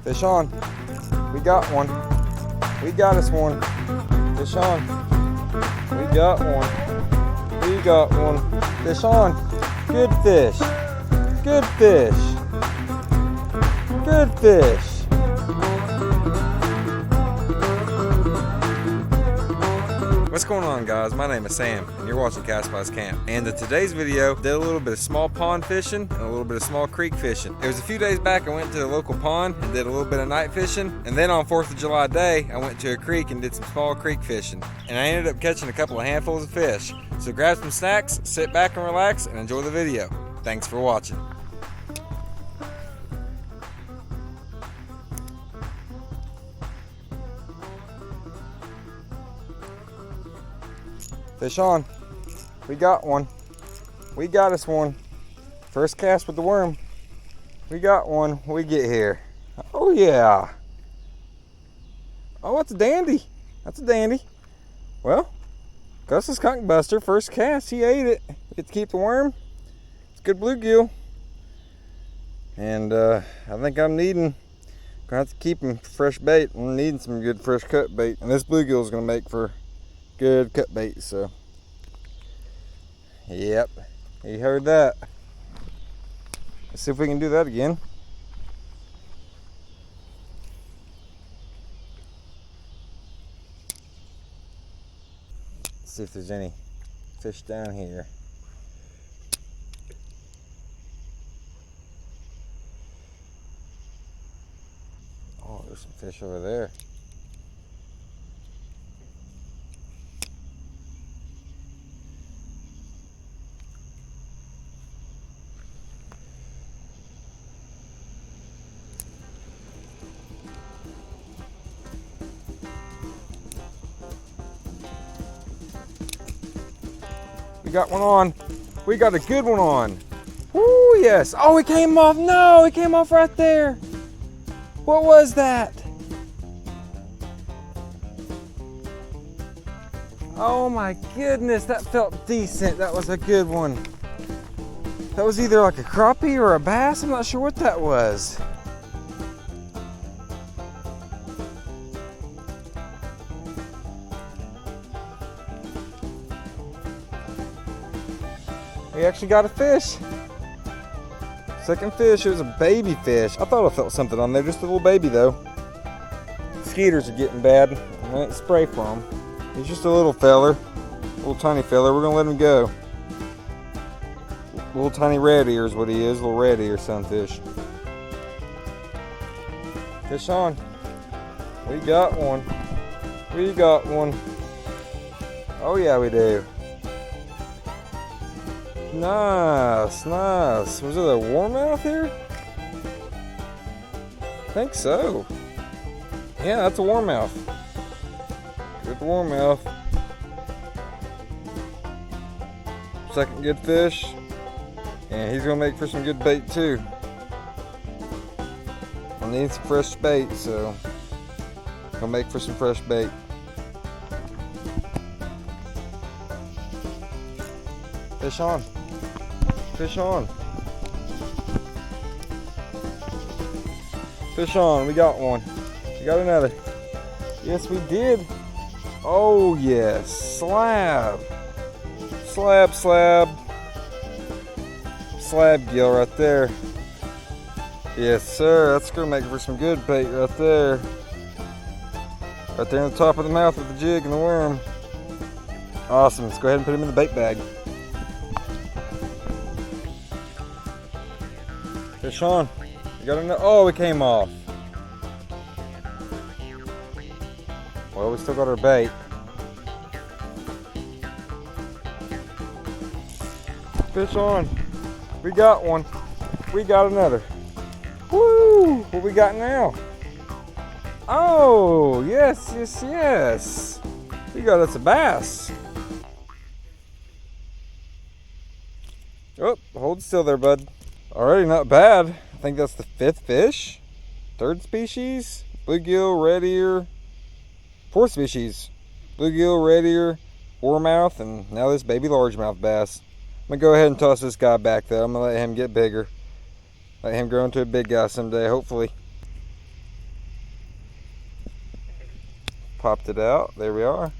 Fish on. We got one. We got us one. Fish on. We got one. We got one. Fish on. Good fish. Good fish. Good fish. What's going on, guys? My name is Sam and you're watching Cast Spice Camp. And in today's video, did a little bit of small pond fishing and a little bit of small creek fishing. It was a few days back I went to the local pond and did a little bit of night fishing, and then on 4th of July day I went to a creek and did some small creek fishing, and I ended up catching a couple of handfuls of fish. So grab some snacks, sit back and relax, and enjoy the video. Thanks for watching. Fish on. We got one. We got us one. First cast with the worm. We got one when we get here. Oh yeah. Oh, that's a dandy. That's a dandy. Well, Gus's Skunk Buster, first cast, he ate it. Get to keep the worm. It's a good bluegill. And I think I'm gonna have to keep him fresh bait. I'm needing some good fresh cut bait. And this bluegill is gonna make for good cut bait, so yep, you heard that. Let's see if we can do that again. Let's see if there's any fish down here. Oh, there's some fish over there. We got one on. We got a good one on. Woo, yes. Oh, it came off. No, it came off right there. What was that? Oh my goodness, that felt decent. That was a good one. That was either like a crappie or a bass. I'm not sure what that was. We actually got a fish. Second fish. It was a baby fish. I thought I felt something on there, just a little baby though. Mosquitoes are getting bad. I ain't spray for him. He's just a little feller, little tiny feller. We're gonna let him go. Little tiny red ear is what he is. Little red ear sunfish. Fish on. We got one. We got one. Oh yeah, we do. Nice, nice. Was it a warmouth here? I think so. Yeah, that's a warmouth. Good warmouth. Second good fish. And he's gonna make for some good bait too. I need some fresh bait, so gonna make for some fresh bait. Fish on. Fish on. Fish on. We got one. We got another. Yes, we did. Oh, yes. Slab. Slab, slab. Slab gill right there. Yes, sir. That's going to make for some good bait right there. Right there on the top of the mouth of the jig and the worm. Awesome. Let's go ahead and put him in the bait bag. Fish on. You got another. Oh, it came off. Well, we still got our bait. Fish on. We got one. We got another. Woo! What we got now? Oh, yes, yes, yes. We got us a bass. Oh, hold still there, bud. Alrighty, not bad. I think that's the 5th fish. 3rd species. Bluegill, red ear. 4th species. Bluegill, red ear, warmouth, and now this baby largemouth bass. I'm going to go ahead and toss this guy back though. I'm going to let him get bigger. Let him grow into a big guy someday, hopefully. popped it out. There we are.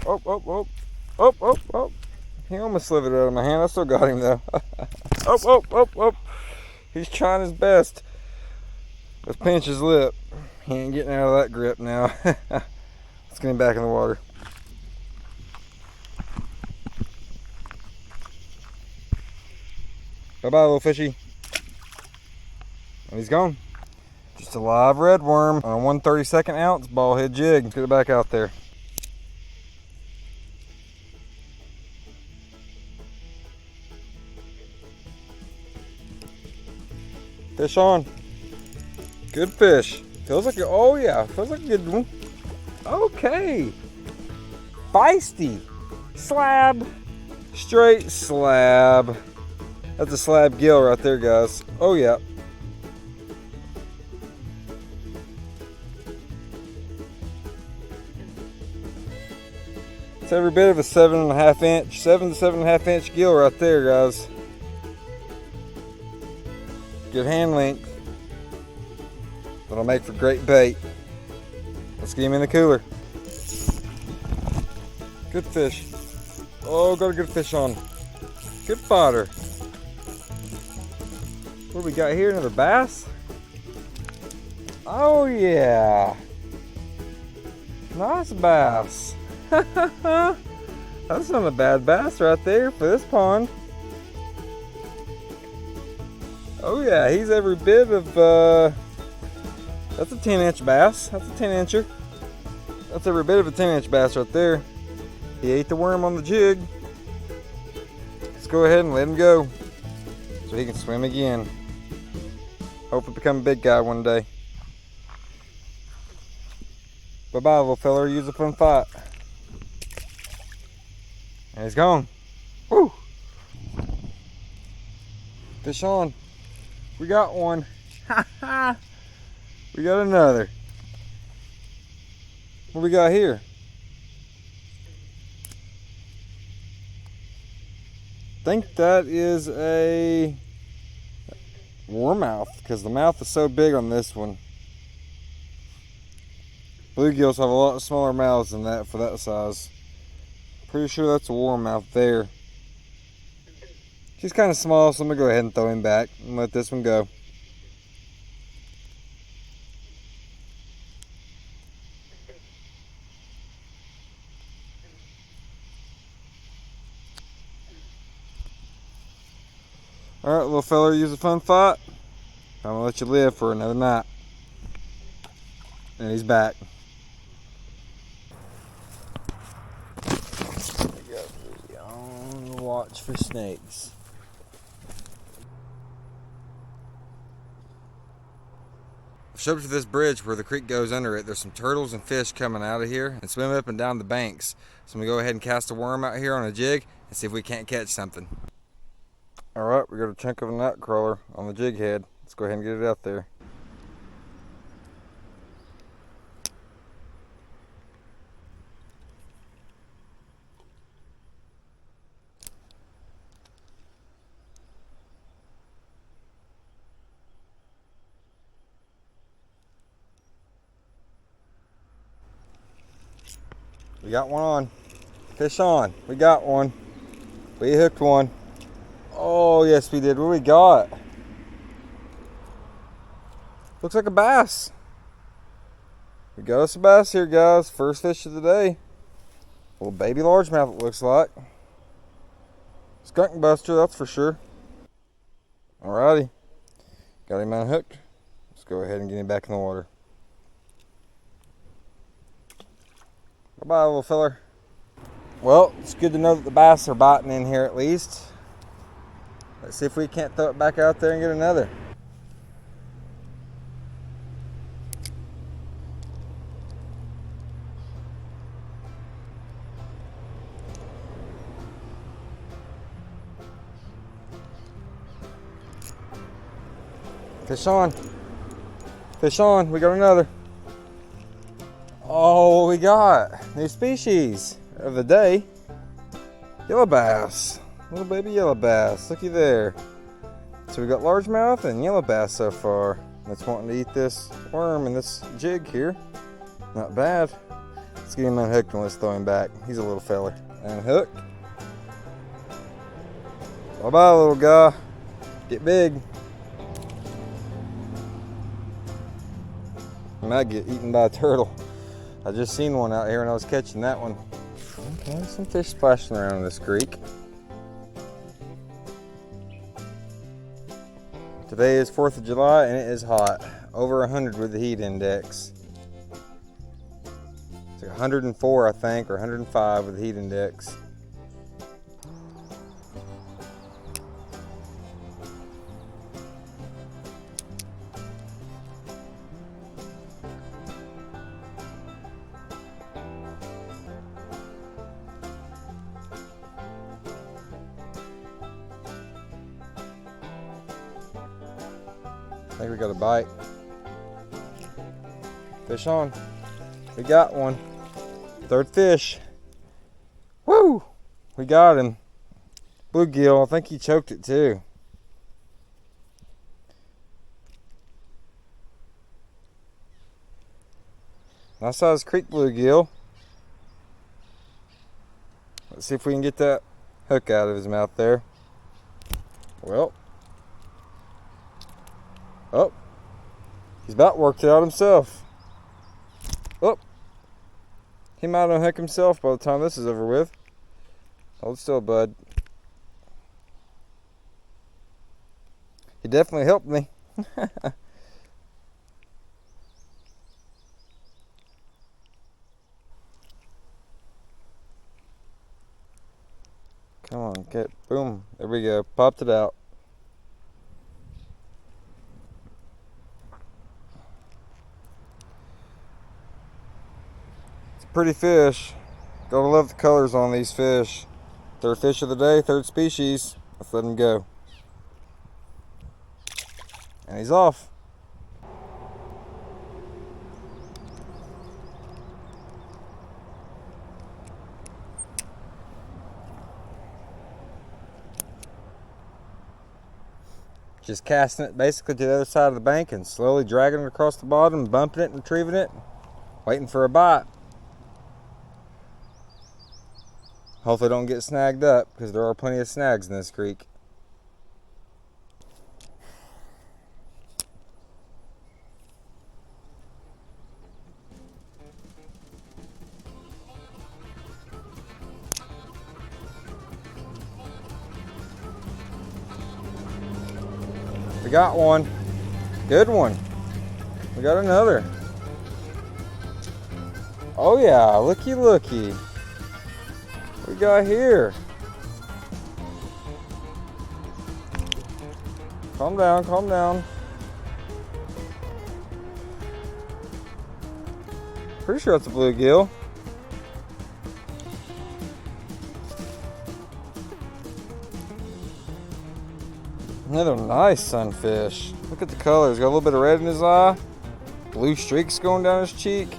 Oh, oh, oh. Oh, oh, oh. He almost slithered out of my hand. I still got him though. Oh, oh, oh, oh. He's trying his best. Let's pinch his lip. He ain't getting out of that grip now. Let's get him back in the water. Bye-bye, little fishy. And he's gone. Just a live red worm on a 1/32 ounce ball head jig. Let's get it back out there. Fish on. Good fish. Feels like oh yeah, feels like a good one. Okay. Feisty. Slab. Straight slab. That's a slab gill right there, guys. Oh yeah. It's every bit of a 7 to 7.5 inch gill right there, guys. Good hand length. That'll make for great bait. Let's get him in the cooler. Good fish. Oh, got a good fish on. Good fodder. What do we got here? Another bass? Oh yeah. Nice bass. That's not a bad bass right there for this pond. Oh yeah, he's every bit of, that's a 10-inch bass. That's a 10-incher. That's every bit of a 10-inch bass right there. He ate the worm on the jig. Let's go ahead and let him go so he can swim again. Hope to become a big guy one day. Bye-bye, little fella. Use a fun fight. And he's gone. Woo! Fish on. We got one. We got another. What we got here? I think that is a warmouth because the mouth is so big on this one. Bluegills have a lot smaller mouths than that for that size. Pretty sure that's a warmouth there. He's kind of small, so I'm going to go ahead and throw him back and let this one go. Alright, little fella, use a fun fight. I'm going to let you live for another night. And he's back. On the watch for snakes. I've showed up to this bridge where the creek goes under it. There's some turtles and fish coming out of here and swimming up and down the banks. So I'm going to go ahead and cast a worm out here on a jig and see if we can't catch something. Alright, we got a chunk of a nightcrawler on the jig head. Let's go ahead and get it out there. We got one on. Fish on. We got one. We hooked one. Oh, yes, we did. What we got? Looks like a bass. We got us a bass here, guys. First fish of the day. Little baby largemouth, it looks like. Skunk buster, that's for sure. Alrighty. Got him unhooked. Let's go ahead and get him back in the water. Bye-bye, little feller. Well, it's good to know that the bass are biting in here at least. Let's see if we can't throw it back out there and get another. Fish on. Fish on. We got another. Oh, what we got? New species of the day. Yellow bass. Little baby yellow bass. Looky there. So we got largemouth and yellow bass so far. That's wanting to eat this worm in this jig here. Not bad. Let's get him unhooked and let's throw him back. He's a little fella. Unhooked. Bye-bye, little guy. Get big. I might get eaten by a turtle. I just seen one out here and I was catching that one. Okay, some fish splashing around in this creek. Today is 4th of July and it is hot. Over 100 with the heat index. It's like 104, I think, or 105 with the heat index. I think we got a bite. Fish on. We got one. Third fish. Woo! We got him. Bluegill. I think he choked it too. Nice size creek bluegill. Let's see if we can get that hook out of his mouth there. Well. Oh, he's about worked it out himself. Oh, he might unhook himself by the time this is over with. Hold still, bud. He definitely helped me. Come on, get, boom. There we go, popped it out. Pretty fish. Gotta love the colors on these fish. Third fish of the day, third species. Let's let him go. And he's off. Just casting it basically to the other side of the bank and slowly dragging it across the bottom, bumping it and retrieving it, waiting for a bite. Hopefully don't get snagged up, because there are plenty of snags in this creek. We got one. Good one. We got another. Oh yeah, looky looky. We got here. Calm down, calm down. Pretty sure it's a bluegill. Another nice sunfish. Look at the colors. Got a little bit of red in his eye. Blue streaks going down his cheek.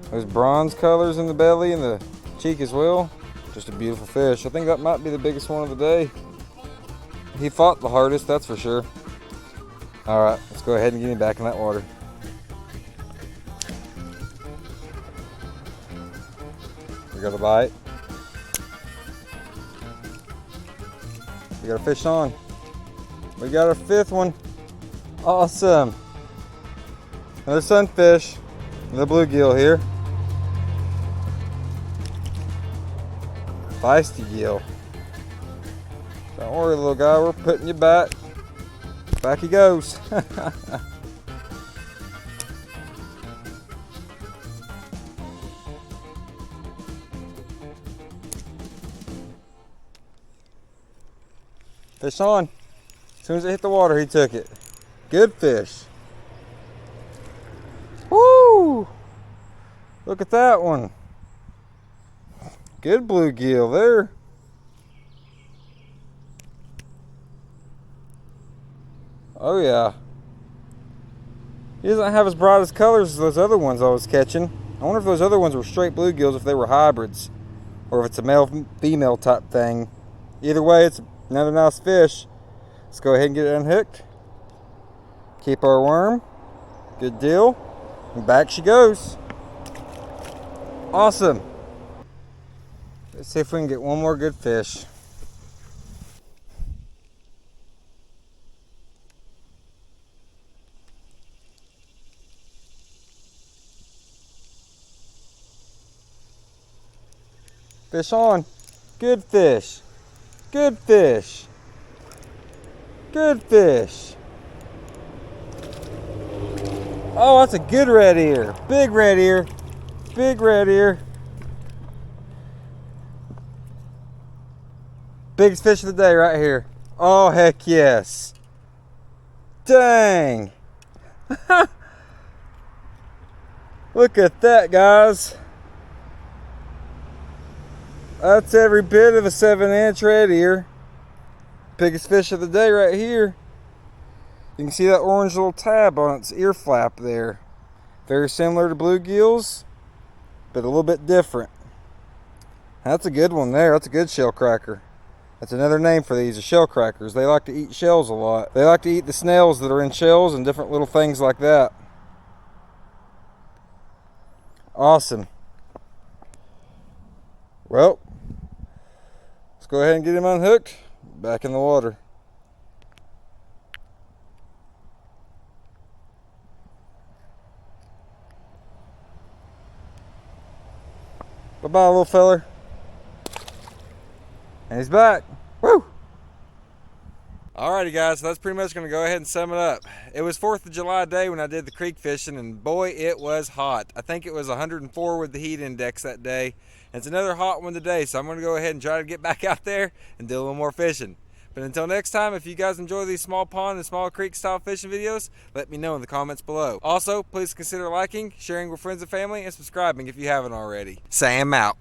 There's bronze colors in the belly and the cheek as well. Just a beautiful fish. I think that might be the biggest one of the day. He fought the hardest, that's for sure. All right, let's go ahead and get him back in that water. We got a bite. We got a fish on. We got our fifth one. Awesome. Another sunfish. Another bluegill here. Feisty gill. Don't worry, little guy, we're putting you back. Back he goes. Fish on. As soon as it hit the water, he took it. Good fish. Woo! Look at that one. Good bluegill there. Oh yeah. He doesn't have as bright as colors as those other ones I was catching. I wonder if those other ones were straight bluegills, if they were hybrids, or if it's a male-female type thing. Either way, it's another nice fish. Let's go ahead and get it unhooked. Keep our worm. Good deal. And back she goes. Awesome. Let's see if we can get one more good fish. Fish on. Good fish. Good fish. Good fish. Oh, that's a good red ear. Big red ear. Big red ear. Biggest fish of the day right here. Oh, heck yes. Dang. Look at that, guys. That's every bit of a 7-inch red ear. Biggest fish of the day right here. You can see that orange little tab on its ear flap there. Very similar to bluegills, but a little bit different. That's a good one there. That's a good shell cracker. That's another name for these, are shell crackers. They like to eat shells a lot. They like to eat the snails that are in shells and different little things like that. Awesome. Well, let's go ahead and get him unhooked. Back in the water. Bye-bye, little feller. And he's back. Woo! Alrighty guys, so that's pretty much going to go ahead and sum it up. It was 4th of July day when I did the creek fishing, and boy, it was hot. I think it was 104 with the heat index that day. And it's another hot one today, so I'm going to go ahead and try to get back out there and do a little more fishing. But until next time, if you guys enjoy these small pond and small creek style fishing videos, let me know in the comments below. Also, please consider liking, sharing with friends and family, and subscribing if you haven't already. Sam out.